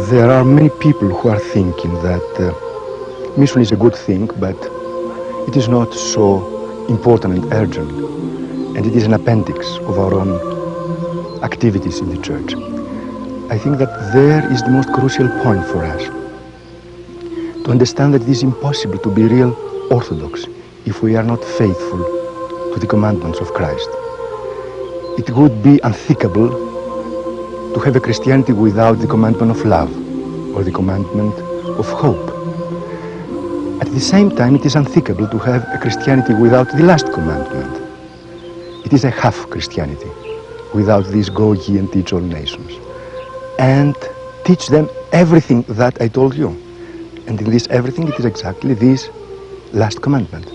There are many people who are thinking that mission is a good thing, but it is not so important and urgent, and it is an appendix of our own activities in the Church. I think that there is the most crucial point for us, to understand that it is impossible to be real Orthodox if we are not faithful to the commandments of Christ. It would be unthinkable to have a Christianity without the commandment of love or the commandment of hope. At the same time, it is unthinkable to have a Christianity without the last commandment. It is a half Christianity, without this go ye and teach all nations. And teach them everything that I told you. And in this everything, it is exactly this last commandment.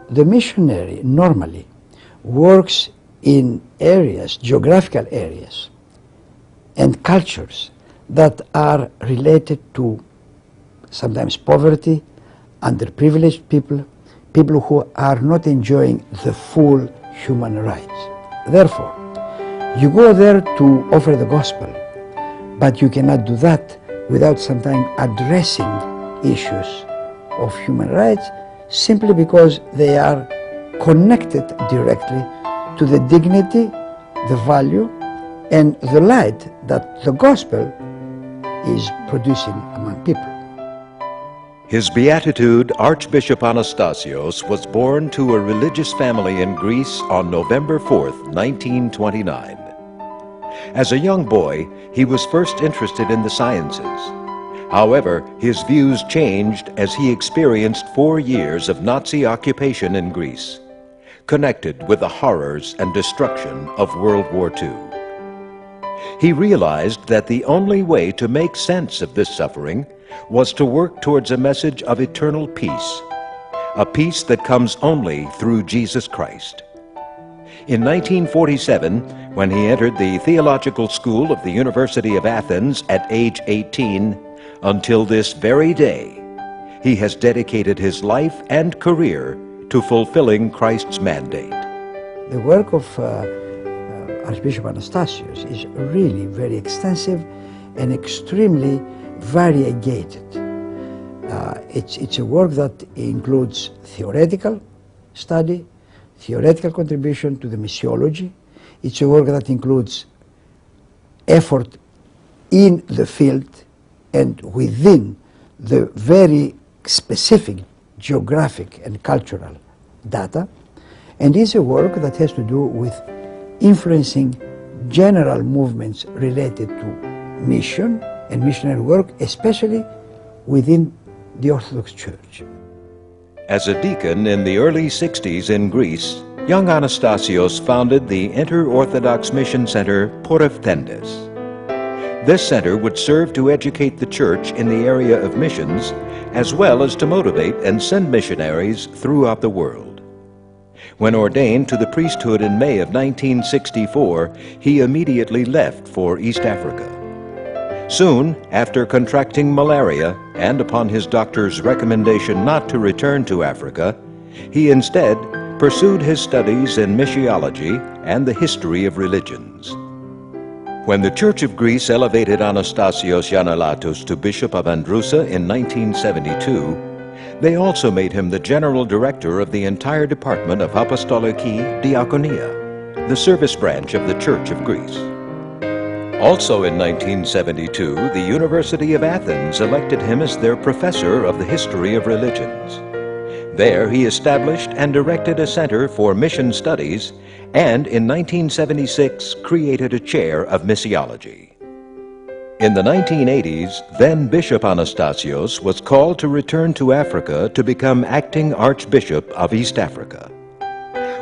The missionary normally works in areas, geographical areas, and cultures that are related to sometimes poverty, underprivileged people, people who are not enjoying the full human rights. Therefore, you go there to offer the gospel, but you cannot do that without sometimes addressing issues of human rights, simply because they are connected directly to the dignity, the value, and the light that the gospel is producing among people. His Beatitude, Archbishop Anastasios, was born to a religious family in Greece on November 4th, 1929. As a young boy, he was first interested in the sciences. However, his views changed as he experienced 4 years of Nazi occupation in Greece, connected with the horrors and destruction of World War II. He realized that the only way to make sense of this suffering was to work towards a message of eternal peace, a peace that comes only through Jesus Christ. In 1947, when he entered the theological school of the University of Athens at age 18, until this very day, he has dedicated his life and career to fulfilling Christ's mandate. The work of Archbishop Anastasios is really very extensive and extremely variegated. It's a work that includes theoretical study, theoretical contribution to the missiology. It's a work that includes effort in the field and within the very specific geographic and cultural data, and it's a work that has to do with influencing general movements related to mission and missionary work, especially within the Orthodox Church. As a deacon in the early 60s in Greece, young Anastasios founded the Inter-Orthodox Mission Center Poreftendes. This center would serve to educate the Church in the area of missions, as well as to motivate and send missionaries throughout the world. When ordained to the priesthood in May of 1964, he immediately left for East Africa. Soon after contracting malaria, and upon his doctor's recommendation not to return to Africa, he instead pursued his studies in missiology and the history of religions. When the Church of Greece elevated Anastasios Giannolatos to Bishop of Androusa in 1972, they also made him the General Director of the entire Department of Apostoliki Diakonia, the service branch of the Church of Greece. Also in 1972, the University of Athens elected him as their professor of the history of religions. There he established and directed a center for mission studies, and in 1976 created a chair of missiology. In the 1980s, then Bishop Anastasios was called to return to Africa to become acting Archbishop of East Africa.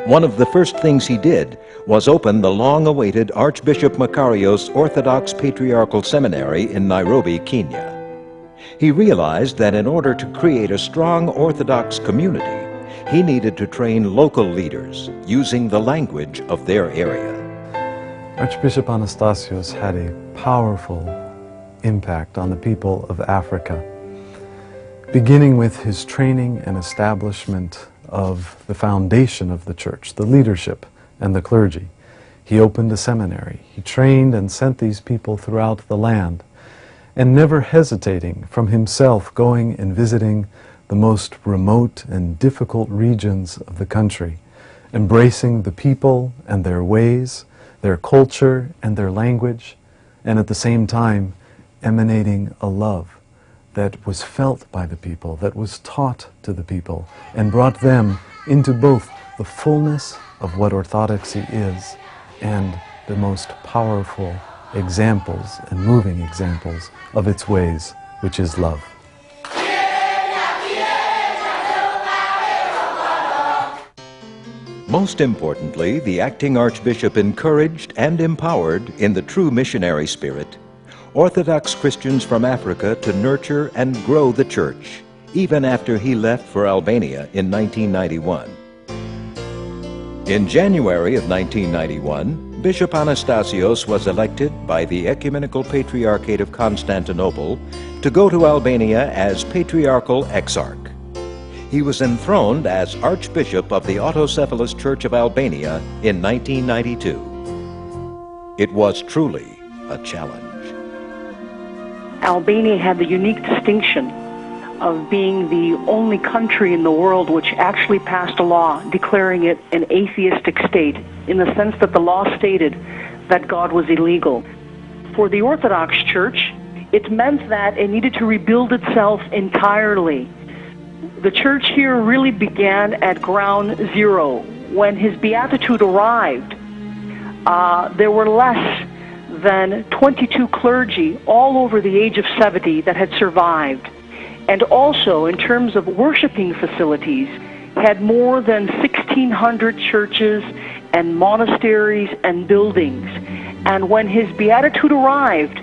One of the first things he did was open the long-awaited Archbishop Makarios Orthodox Patriarchal Seminary in Nairobi, Kenya. He realized that in order to create a strong Orthodox community, he needed to train local leaders using the language of their area. Archbishop Anastasios had a powerful impact on the people of Africa, beginning with his training and establishment of the foundation of the church, the leadership and the clergy. He opened a seminary. He trained and sent these people throughout the land, and never hesitating from himself going and visiting the most remote and difficult regions of the country, embracing the people and their ways, their culture and their language, and at the same time emanating a love that was felt by the people, that was taught to the people, and brought them into both the fullness of what orthodoxy is and the most powerful examples and moving examples of its ways, which is love. Most importantly, the acting Archbishop encouraged and empowered, in the true missionary spirit, Orthodox Christians from Africa to nurture and grow the Church, even after he left for Albania in 1991. In January of 1991, Bishop Anastasios was elected by the Ecumenical Patriarchate of Constantinople to go to Albania as Patriarchal Exarch. He was enthroned as Archbishop of the Autocephalous Church of Albania in 1992. It was truly a challenge. Albania had the unique distinction of being the only country in the world which actually passed a law declaring it an atheistic state, in the sense that the law stated that God was illegal. For the Orthodox Church, it meant that it needed to rebuild itself entirely. The Church here really began at ground zero. When his beatitude arrived, there were less than 22 clergy, all over the age of 70, that had survived. And also, in terms of worshiping facilities, had more than 1,600 churches and monasteries and buildings. And when his beatitude arrived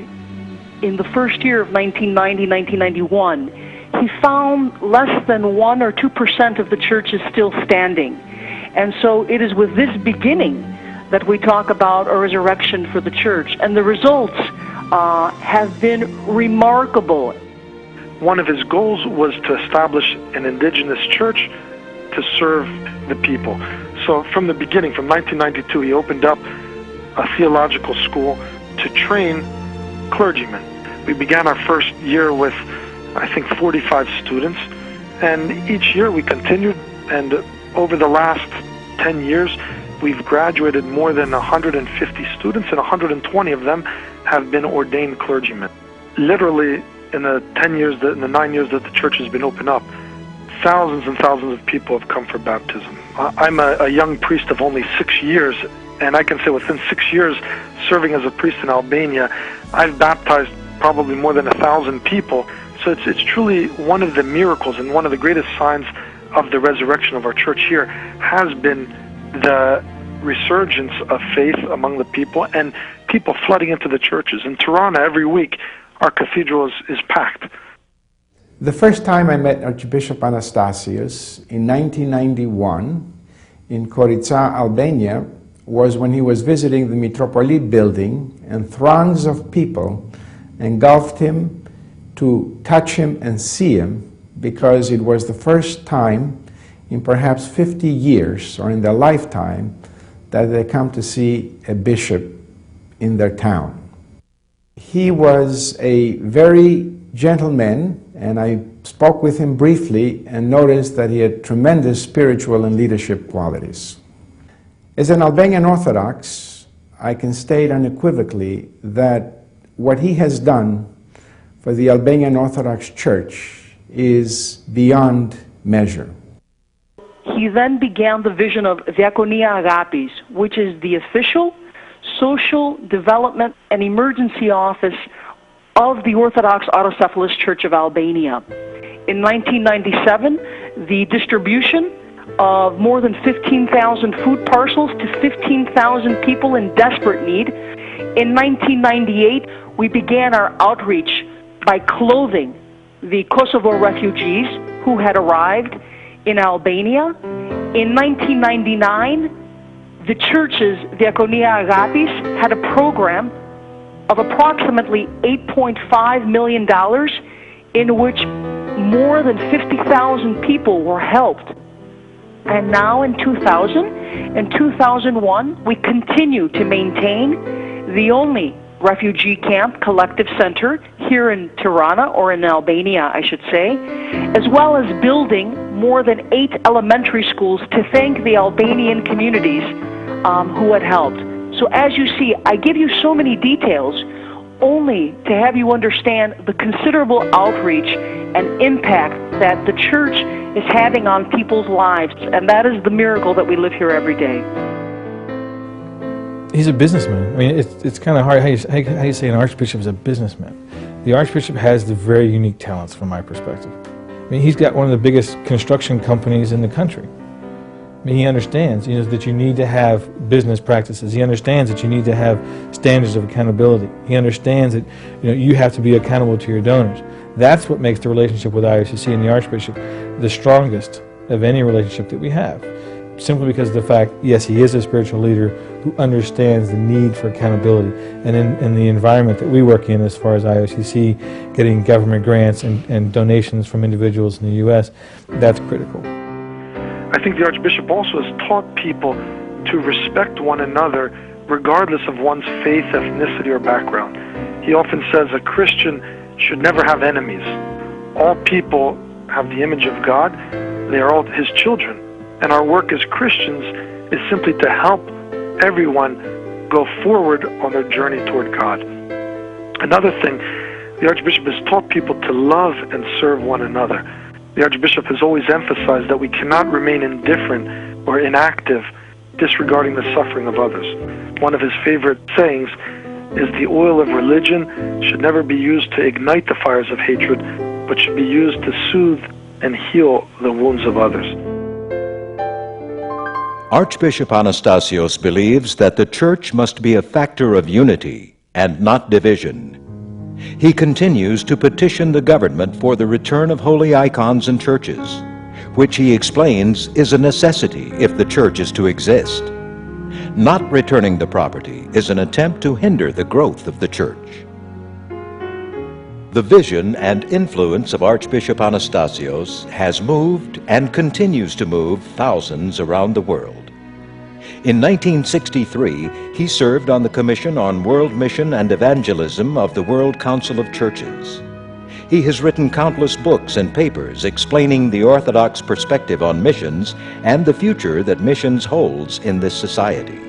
in the first year of 1990-1991, he found less than 1 or 2% of the churches still standing. And so it is with this beginning that we talk about a resurrection for the church. And the results have been remarkable. One of his goals was to establish an indigenous church to serve the people. So from the beginning, from 1992, he opened up a theological school to train clergymen. We began our first year with, I think, 45 students, and each year we continued, and over the last 10 years, we've graduated more than 150 students, and 120 of them have been ordained clergymen. Literally, in the 9 years that the church has been open up, thousands and thousands of people have come for baptism. I'm a young priest of only 6 years, and I can say within 6 years serving as a priest in Albania, I've baptized probably more than 1,000 people. So it's truly one of the miracles and one of the greatest signs of the resurrection of our church here has been the resurgence of faith among the people and people flooding into the churches. In Tirana, every week, our cathedral is packed. The first time I met Archbishop Anastasios in 1991 in Korica, Albania, was when he was visiting the Metropolit building, and throngs of people engulfed him to touch him and see him, because it was the first time in perhaps 50 years or in their lifetime that they come to see a bishop in their town. He was a very gentle man, and I spoke with him briefly and noticed that he had tremendous spiritual and leadership qualities. As an Albanian Orthodox, I can state unequivocally that what he has done for the Albanian Orthodox Church is beyond measure. He then began the vision of Diakonia Agapis, which is the official social development and emergency office of the Orthodox Autocephalous Church of Albania. In 1997, the distribution of more than 15,000 food parcels to 15,000 people in desperate need. In 1998, we began our outreach by clothing the Kosovo refugees who had arrived in Albania. In 1999, the church's Diakonia Agatis had a program of approximately $8.5 million in which more than 50,000 people were helped. And now in 2000 and 2001, we continue to maintain the only refugee camp collective center here in Tirana, or in Albania, I should say, as well as building more than 8 elementary schools to thank the Albanian communities who had helped. So as you see, I give you so many details only to have you understand the considerable outreach and impact that the church is having on people's lives, and that is the miracle that we live here every day. He's a businessman. I mean, it's kind of hard how you say an archbishop is a businessman. The archbishop has the very unique talents from my perspective. I mean, he's got one of the biggest construction companies in the country. I mean, he understands, that you need to have business practices. He understands that you need to have standards of accountability. He understands that, you have to be accountable to your donors. That's what makes the relationship with IOCC and the Archbishop the strongest of any relationship that we have. Simply because of the fact, yes, he is a spiritual leader who understands the need for accountability. And in the environment that we work in, as far as IOCC, getting government grants and donations from individuals in the U.S., that's critical. I think the Archbishop also has taught people to respect one another regardless of one's faith, ethnicity, or background. He often says a Christian should never have enemies. All people have the image of God. They are all His children. And our work as Christians is simply to help everyone go forward on their journey toward God. Another thing, the Archbishop has taught people to love and serve one another. The Archbishop has always emphasized that we cannot remain indifferent or inactive, disregarding the suffering of others. One of his favorite sayings is the oil of religion should never be used to ignite the fires of hatred, but should be used to soothe and heal the wounds of others. Archbishop Anastasios believes that the Church must be a factor of unity and not division. He continues to petition the government for the return of holy icons and churches, which he explains is a necessity if the Church is to exist. Not returning the property is an attempt to hinder the growth of the Church. The vision and influence of Archbishop Anastasios has moved and continues to move thousands around the world. In 1963, he served on the Commission on World Mission and Evangelism of the World Council of Churches. He has written countless books and papers explaining the Orthodox perspective on missions and the future that missions holds in this society.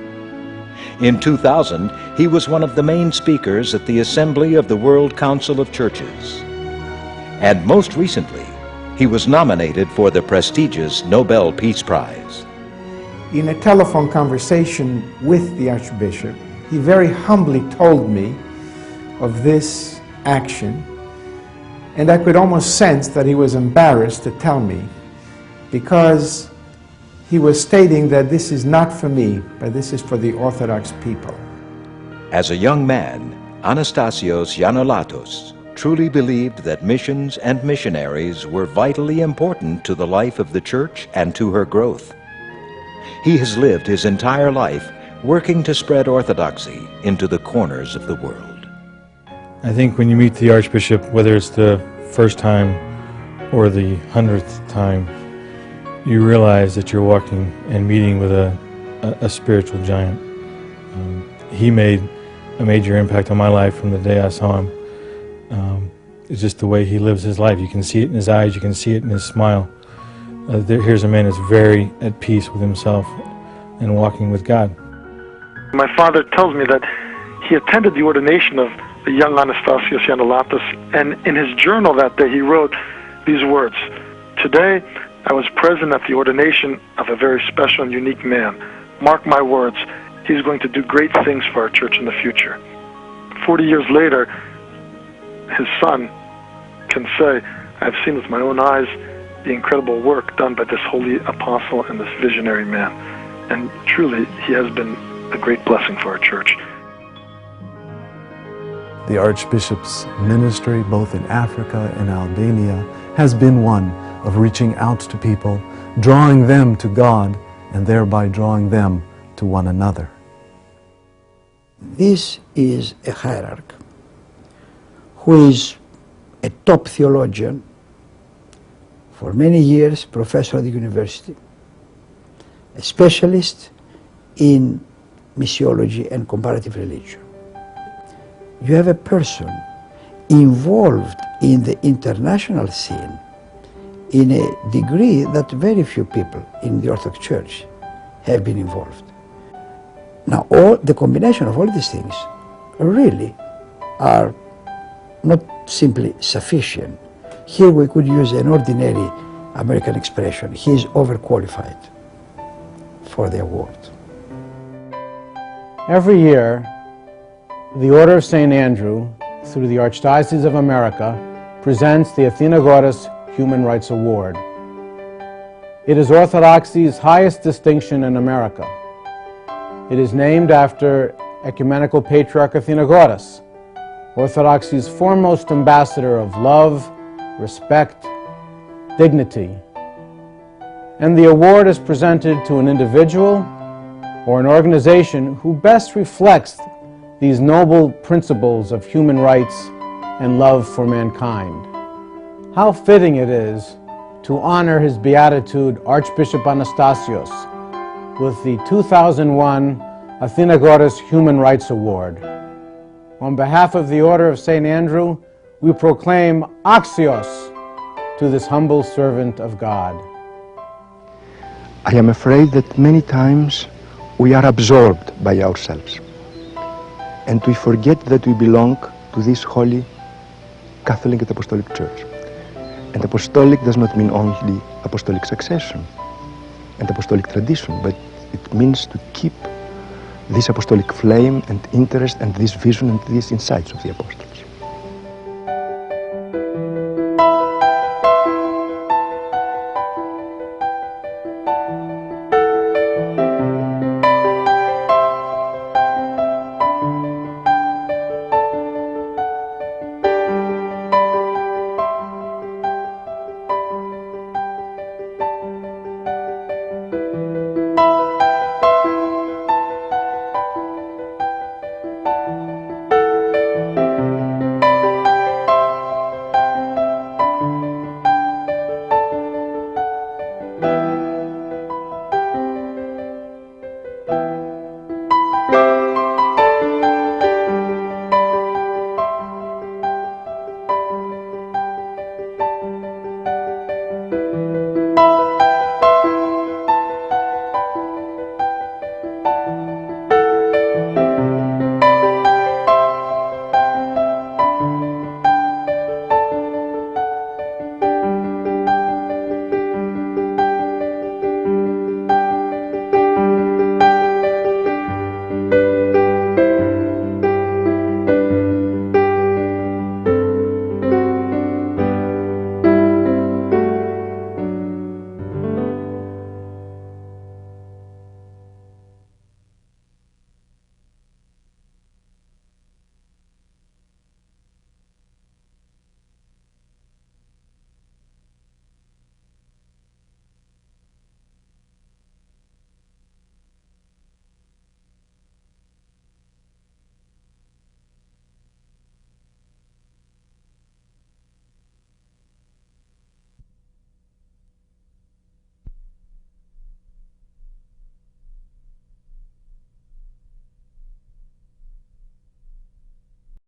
In 2000, he was one of the main speakers at the Assembly of the World Council of Churches. And most recently, he was nominated for the prestigious Nobel Peace Prize. In a telephone conversation with the Archbishop, he very humbly told me of this action, and I could almost sense that he was embarrassed to tell me, because he was stating that this is not for me, but this is for the Orthodox people. As a young man, Anastasios Yanolatos truly believed that missions and missionaries were vitally important to the life of the Church and to her growth. He has lived his entire life working to spread orthodoxy into the corners of the world. I think when you meet the Archbishop, whether it's the first time or the 100th time, you realize that you're walking and meeting with a spiritual giant. He made a major impact on my life from the day I saw him. It's just the way he lives his life. You can see it in his eyes, you can see it in his smile. Here's a man that's very at peace with himself and walking with God. My father tells me that he attended the ordination of the young Anastasios Yanolatos, and in his journal that day he wrote these words: "Today I was present at the ordination of a very special and unique man. Mark my words, he's going to do great things for our church in the future." 40 years later, his son can say, "I've seen with my own eyes the incredible work done by this holy apostle and this visionary man." And truly, he has been a great blessing for our church. The Archbishop's ministry, both in Africa and Albania, has been one of reaching out to people, drawing them to God, and thereby drawing them to to one another. This is a hierarch who is a top theologian, for many years professor at the university, a specialist in missiology and comparative religion. You have a person involved in the international scene in a degree that very few people in the Orthodox Church have been involved. Now, the combination of all these things really are not simply sufficient. Here we could use an ordinary American expression: he is overqualified for the award. Every year, the Order of St. Andrew, through the Archdiocese of America, presents the Athenagoras Human Rights Award. It is Orthodoxy's highest distinction in America. It is named after Ecumenical Patriarch Athenagoras, Orthodoxy's foremost ambassador of love, respect, dignity. And the award is presented to an individual or an organization who best reflects these noble principles of human rights and love for mankind. How fitting it is to honor His Beatitude Archbishop Anastasios with the 2001 Athenagoras Human Rights Award. On behalf of the Order of St. Andrew, we proclaim Axios to this humble servant of God. I am afraid that many times we are absorbed by ourselves, and we forget that we belong to this holy Catholic and Apostolic Church. And apostolic does not mean only apostolic succession and apostolic tradition, but it means to keep this apostolic flame and interest and this vision and these insights of the apostles.